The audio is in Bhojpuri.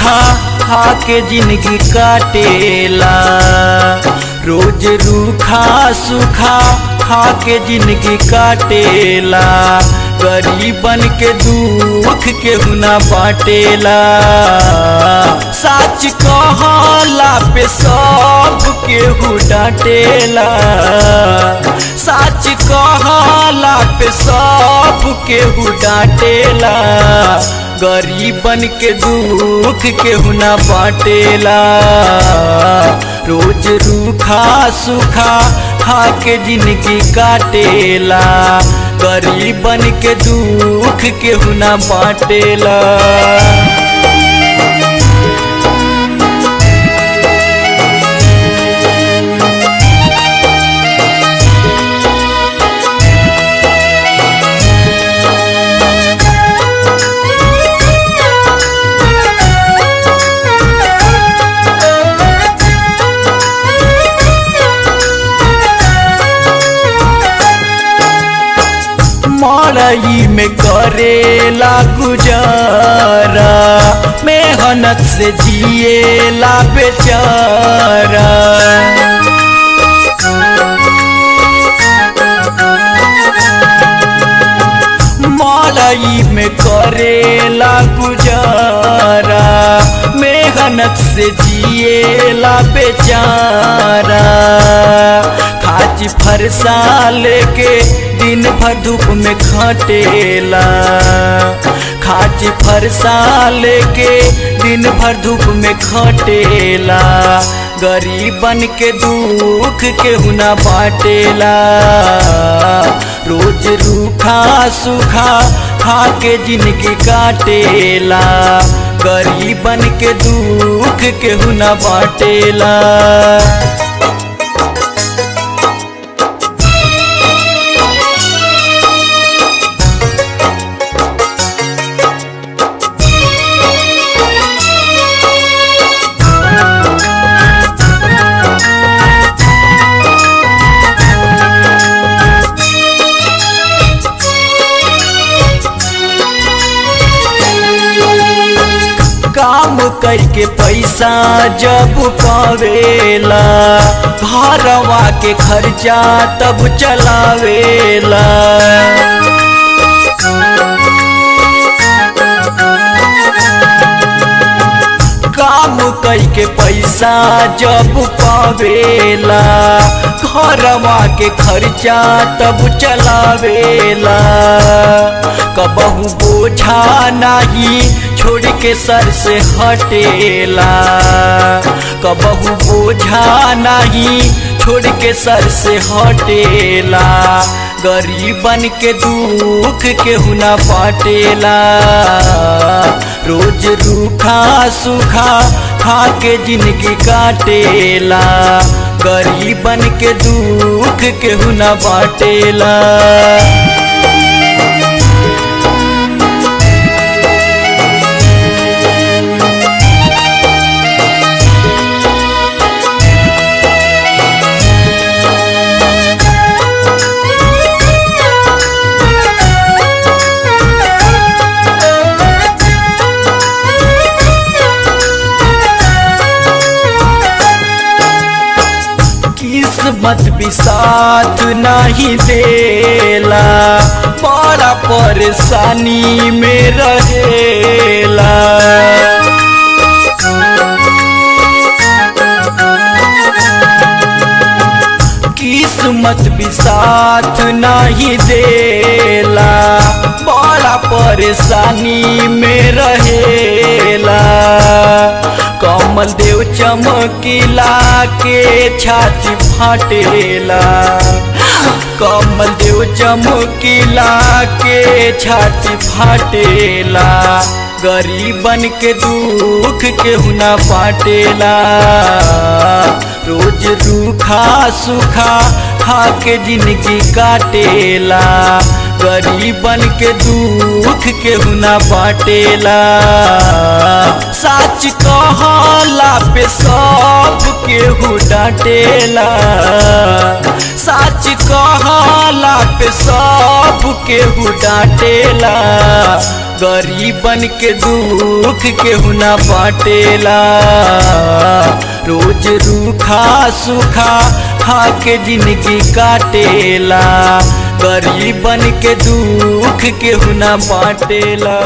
रूखा खा के जिंदगी काटेला। रोज रूखा सूखा खा के जिंदगी काटेला। गरीबन के दुख केहू ना बाटेला। सच कहला पे सब केहू डांटेला। सच कहला पे सब केहू डांटेला। गरीबन के दुख केहू ना बाटेला। रोज रूखा सूखा खा के जिंदगी काटेला। गरीबन के दुख केहू ना बाटेला। मड़ई में करेला गुजारा। मेहनत से जिएला बेचारा। मड़ई में करेला गुजारा। मेहनत से जिएला बेचारा। खाची फरसा लेके दिन भर धूप में खटेला। खाची फरसा लेके दिन भर धूप में खटेला। गरीबन के दुख केहू ना बाटेला। रोज रूखा सूखा खा के जिंदगी काटेला। गरीबन के दुख केहू ना बाटेला। काम करके पैसा जब पावेला। घरवा के खर्चा तब चलावेला। काम करके पैसा जब पावेला। घरवा के खर्चा तब चलावेला। कबहू बोझा नहीं छोड़ के सर से हटेला। कबहू बोझा नहीं छोड़ के सर से हटेला। गरीबन के दुख केहू ना बाटेला। रोज रूखा सूखा खा के जिंदगी काटेला। गरीबन के दुख केहू ना बाटेला। किस्मत भी साथ नहीं देला। बड़ा परेशानी में रहेला। किस्मत भी साथ नहीं देला। बड़ा परेशानी में रहेला। कमल देव चमकीला के छाती फाटेला। कमल देव चमकीला के छाती फाटेला। गरीबन के दुख केहू ना बाटेला। रोज रूखा सूखा खा के जिंदगी काटेला। गरीबन के दुख केहू ना बाटेला। सच कहला पे सब केहू डांटेला। सच कहला पे सब केहू डांटेला। गरीबन के दुख केहू ना बाटेला। रोज रूखा सूखा खा के जिंदगी काटेला। गरीबन के दुख केहू ना बाटेला।